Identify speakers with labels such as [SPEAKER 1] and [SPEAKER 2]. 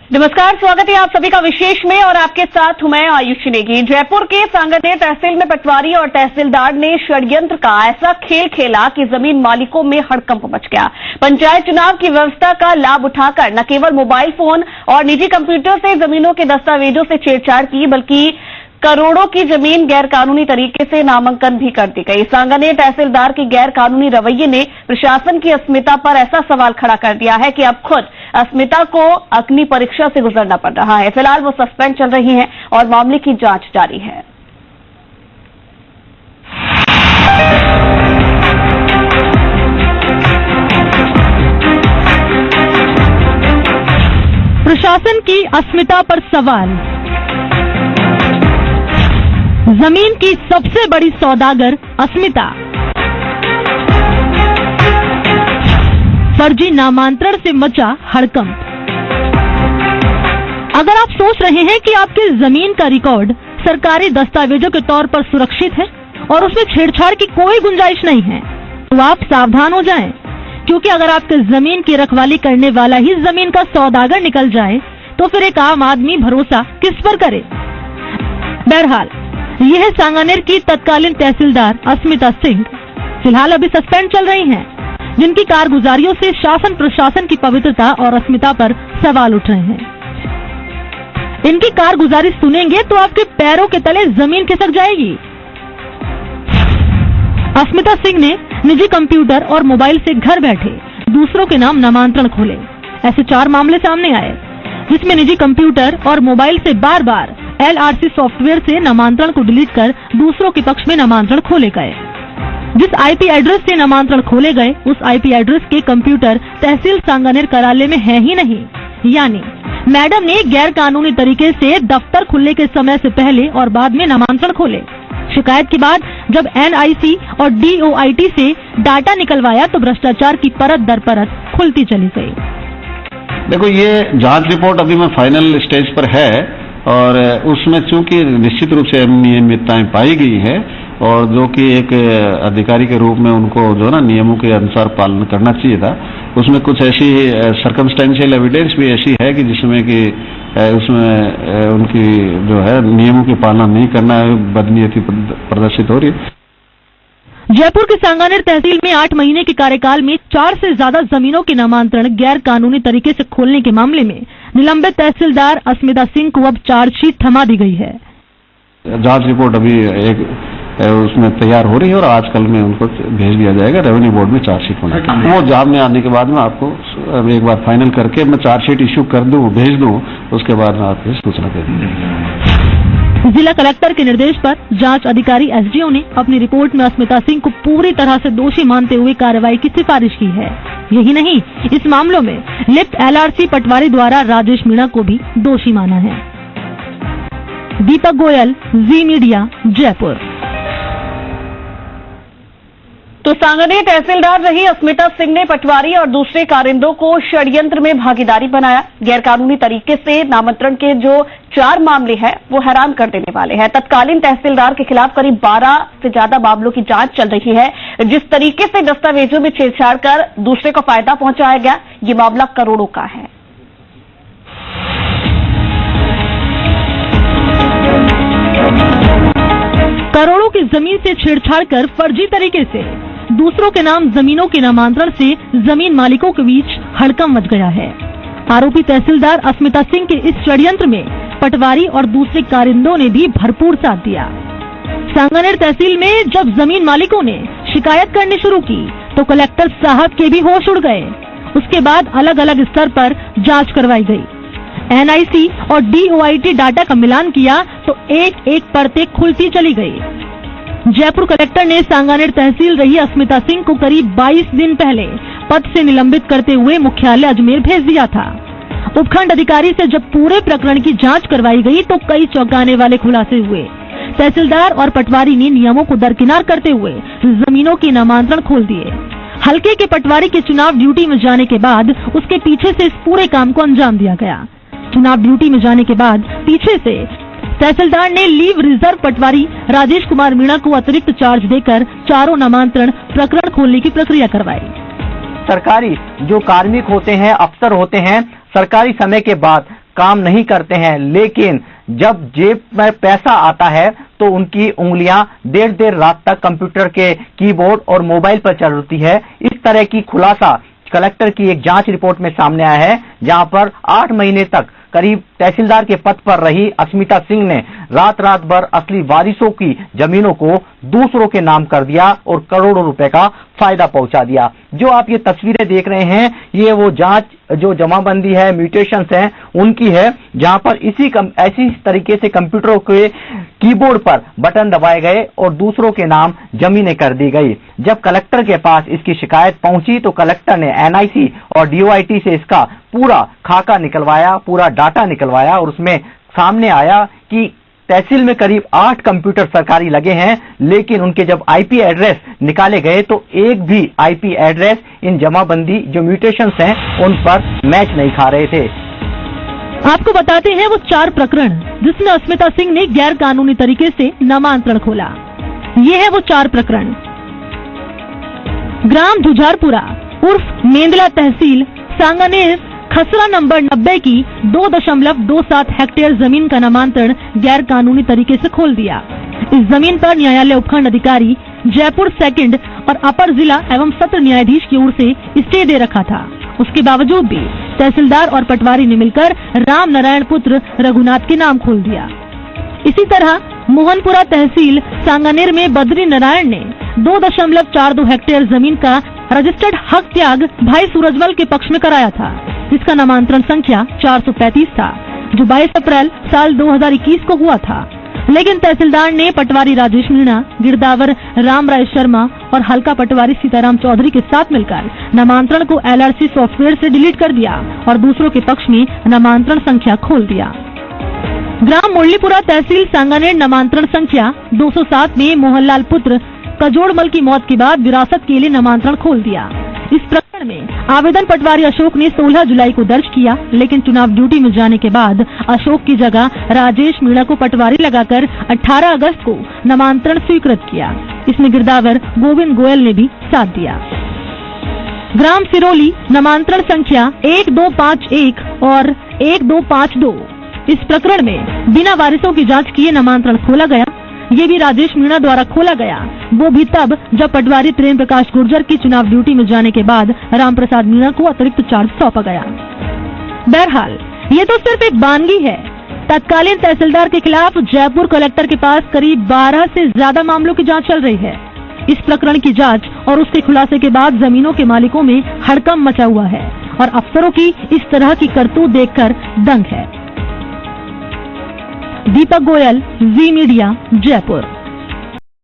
[SPEAKER 1] नमस्कार, स्वागत है आप सभी का विशेष में और आपके साथ हूं मैं आयुषी नेगी। जयपुर के सांगानेर तहसील में पटवारी और तहसीलदार ने षड्यंत्र का ऐसा खेल खेला कि जमीन मालिकों में हड़कंप मच गया। पंचायत चुनाव की व्यवस्था का लाभ उठाकर न केवल मोबाइल फोन और निजी कंप्यूटर से जमीनों के दस्तावेजों से छेड़छाड़ की, बल्कि करोड़ों की जमीन गैरकानूनी तरीके से नामांकन भी कर दी गई। सांगानेर तहसीलदार के गैरकानूनी रवैये ने प्रशासन की अस्मिता पर ऐसा सवाल खड़ा कर दिया है कि अब खुद अस्मिता को अग्नि परीक्षा से गुजरना पड़ रहा है। फिलहाल वो सस्पेंड चल रही हैं और मामले की जांच जारी है।
[SPEAKER 2] प्रशासन की अस्मिता पर सवाल। जमीन की सबसे बड़ी सौदागर अस्मिता, फर्जी नामांतरण से मचा हड़कंप। अगर आप सोच रहे हैं कि आपकी जमीन का रिकॉर्ड सरकारी दस्तावेजों के तौर पर सुरक्षित है और उसमें छेड़छाड़ की कोई गुंजाइश नहीं है, तो आप सावधान हो जाएं, क्योंकि अगर आपके जमीन की रखवाली करने वाला ही जमीन का सौदागर निकल जाए तो फिर एक आम आदमी भरोसा किस पर करे। बहरहाल यह है सांगानेर की तत्कालीन तहसीलदार अस्मिता सिंह, फिलहाल अभी सस्पेंड चल रही हैं, जिनकी कारगुजारियों से शासन प्रशासन की पवित्रता और अस्मिता पर सवाल उठ रहे हैं। इनकी कारगुजारी सुनेंगे तो आपके पैरों के तले जमीन खिसक जाएगी। अस्मिता सिंह ने निजी कंप्यूटर और मोबाइल से घर बैठे दूसरों के नाम नामांतरण खोले। ऐसे 4 मामले सामने आए, जिसमें निजी कंप्यूटर और मोबाइल से बार बार LRC सॉफ्टवेयर से नामांतरण को डिलीट कर दूसरों के पक्ष में नामांतरण खोले गए। जिस IP एड्रेस से नामांतरण खोले गए, उस IP एड्रेस के कंप्यूटर तहसील सांगानेर कार्यालय में है ही नहीं। यानी मैडम ने गैर कानूनी तरीके से दफ्तर खुलने के समय से पहले और बाद में नामांतरण खोले। शिकायत के बाद जब NIC और DOIT से डाटा निकलवाया तो भ्रष्टाचार की परत दर परत खुलती चली गई।
[SPEAKER 3] देखो, ये जांच रिपोर्ट अभी में फाइनल स्टेज पर है और उसमें चूंकि निश्चित रूप से अनियमितताएं पाई गई है और जो कि एक अधिकारी के रूप में उनको जो ना नियमों के अनुसार पालन करना चाहिए था, उसमें कुछ ऐसी सर्कमस्टेंशियल एविडेंस भी ऐसी है कि जिसमें कि उसमें उनकी जो है नियमों की पालना नहीं करना है, बदनीयती प्रदर्शित हो रही है।
[SPEAKER 2] जयपुर के सांगानेर तहसील में 8 महीने के कार्यकाल में 4 से ज्यादा जमीनों के नामांतरण गैर कानूनी तरीके से खोलने के मामले में निलंबित तहसीलदार अस्मिता सिंह को अब चार्जशीट थमा दी गई है।
[SPEAKER 3] जांच रिपोर्ट अभी एक उसमें तैयार हो रही है और आजकल में उनको भेज दिया जाएगा। रेवेन्यू बोर्ड में चार्जशीट होना है, वो जाब में आने के बाद में आपको एक बार फाइनल करके मैं चार्जशीट इश्यू कर दूं, भेज दूं, उसके बाद में आपको सूचना दे दूंगी।
[SPEAKER 2] जिला कलेक्टर के निर्देश पर जांच अधिकारी SDO ने अपनी रिपोर्ट में अस्मिता सिंह को पूरी तरह से दोषी मानते हुए कार्रवाई की सिफारिश की है। यही नहीं, इस मामलों में लिप्त LRC पटवारी द्वारा राजेश मीणा को भी दोषी माना है। दीपक गोयल, जी मीडिया, जयपुर।
[SPEAKER 1] तो सांगानेर तहसीलदार रही अस्मिता सिंह ने पटवारी और दूसरे कारिंदों को षड्यंत्र में भागीदारी बनाया। गैरकानूनी तरीके से नामांतरण के जो 4 मामले हैं वो हैरान कर देने वाले हैं। तत्कालीन तहसीलदार के खिलाफ करीब 12 से ज्यादा मामलों की जांच चल रही है। जिस तरीके से दस्तावेजों में छेड़छाड़ कर दूसरे को फायदा पहुंचाया गया, ये मामला करोड़ों का है।
[SPEAKER 2] करोड़ों की जमीन से छेड़छाड़ कर फर्जी तरीके से दूसरों के नाम जमीनों के नामांतरण से जमीन मालिकों के बीच हड़कंप मच गया है। आरोपी तहसीलदार अस्मिता सिंह के इस षड्यंत्र में पटवारी और दूसरे कारिंदों ने भी भरपूर साथ दिया। सांगानेर तहसील में जब जमीन मालिकों ने शिकायत करनी शुरू की तो कलेक्टर साहब के भी होश उड़ गए। उसके बाद अलग अलग स्तर पर जांच करवाई गई। NIC और DOIT डाटा का मिलान किया तो एक एक परतें खुलती चली गई। जयपुर कलेक्टर ने सांगानेर तहसील रही अस्मिता सिंह को करीब 22 दिन पहले पद से निलंबित करते हुए मुख्यालय अजमेर भेज दिया था। उपखंड अधिकारी से जब पूरे प्रकरण की जांच करवाई गई तो कई चौंकाने वाले खुलासे हुए। तहसीलदार और पटवारी ने नियमों को दरकिनार करते हुए जमीनों के नामांतरण खोल दिए। हल्के के पटवारी के चुनाव ड्यूटी में जाने के बाद उसके पीछे से इस पूरे काम को अंजाम दिया गया। चुनाव ड्यूटी में जाने के बाद पीछे से तहसीलदार ने लीव रिजर्व पटवारी राजेश कुमार मीणा को अतिरिक्त चार्ज देकर 4 नामांतरण प्रकरण खोलने की प्रक्रिया करवाई।
[SPEAKER 4] सरकारी जो कार्मिक होते हैं, अफसर होते हैं, सरकारी समय के बाद काम नहीं करते हैं, लेकिन जब जेब में पैसा आता है तो उनकी उंगलियां देर देर रात तक कंप्यूटर के कीबोर्ड और मोबाइल पर चलती है। इस तरह की खुलासा कलेक्टर की एक जांच रिपोर्ट में सामने आया है, जहां पर 8 महीने तक करीब तहसीलदार के पद पर रही अस्मिता सिंह ने रात रात भर असली वारिसों की जमीनों को दूसरों के नाम कर दिया और करोड़ों रुपए का फायदा पहुंचा दिया। जो आप ये तस्वीरें देख रहे हैं, ये वो जांच जो जमाबंदी है, म्यूटेशंस हैं, उनकी है, जहां पर ऐसी तरीके से कंप्यूटरों के कीबोर्ड पर बटन दबाए गए और दूसरों के नाम जमीनें कर दी गई। जब कलेक्टर के पास इसकी शिकायत पहुंची तो कलेक्टर ने एनआईसी और डीओआईटी से इसका पूरा खाका निकलवाया, पूरा डाटा निकलवाया और उसमें सामने आया कि तहसील में करीब 8 कंप्यूटर सरकारी लगे हैं, लेकिन उनके जब आईपी एड्रेस निकाले गए तो एक भी आईपी एड्रेस इन जमाबंदी जो म्यूटेशंस हैं उन पर मैच नहीं खा रहे थे।
[SPEAKER 2] आपको बताते हैं वो 4 प्रकरण जिसमें अस्मिता सिंह ने गैर कानूनी तरीके से नामांतरण खोला। ये है वो 4 प्रकरण। ग्राम झुझारपुरा उर्फ मेंदला तहसील सांगानेर खसरा नंबर 90 की 2.27 हेक्टेयर जमीन का नामांतरण गैर कानूनी तरीके से खोल दिया। इस जमीन पर न्यायालय उपखंड अधिकारी जयपुर सेकंड और अपर जिला एवं सत्र न्यायाधीश की ओर से स्टे दे रखा था। उसके बावजूद भी तहसीलदार और पटवारी ने मिलकर राम नारायण पुत्र रघुनाथ के नाम खोल दिया। इसी तरह मोहनपुरा तहसील सांगानेर में बद्री नारायण ने 2.42 हेक्टेयर जमीन का रजिस्टर्ड हक त्याग भाई सूरजमल के पक्ष में कराया था, जिसका नामांतरण संख्या 435 था, जो 22 अप्रैल साल 2021 को हुआ था। लेकिन तहसीलदार ने पटवारी राजेश मीणा, गिरदावर राम राय शर्मा और हल्का पटवारी सीताराम चौधरी के साथ मिलकर नामांतरण को एलआरसी सॉफ्टवेयर से डिलीट कर दिया और दूसरों के पक्ष में नामांतरण संख्या खोल दिया। ग्राम मुरलीपुरा तहसील सांगानेर नामांतरण संख्या 207 में मोहनलाल पुत्र कजोड़मल की मौत के बाद विरासत के लिए नामांतरण खोल दिया। इस प्रकरण में आवेदन पटवारी अशोक ने 16 जुलाई को दर्ज किया, लेकिन चुनाव ड्यूटी में जाने के बाद अशोक की जगह राजेश मीणा को पटवारी लगाकर 18 अगस्त को नामांतरण स्वीकृत किया। इसमें गिरदावर गोविंद गोयल ने भी साथ दिया। ग्राम सिरोली नामांतरण संख्या 1251 और 1252। इस प्रकरण में बिना वारिसों की जांच किए नामांतरण खोला गया। ये भी राजेश मीणा द्वारा खोला गया, वो भी तब जब पटवारी प्रेम प्रकाश गुर्जर की चुनाव ड्यूटी में जाने के बाद राम प्रसाद मीणा को अतिरिक्त चार्ज सौंपा गया। बहरहाल ये तो सिर्फ एक बानगी है। तत्कालीन तहसीलदार के खिलाफ जयपुर कलेक्टर के पास करीब 12 से ज्यादा मामलों की जांच चल रही है। इस प्रकरण की जांच और उसके खुलासे के बाद जमीनों के मालिकों में हड़कंप मचा हुआ है और अफसरों की इस तरह की करतूत देखकर दंग है। दीपक गोयल, जी मीडिया, जयपुर।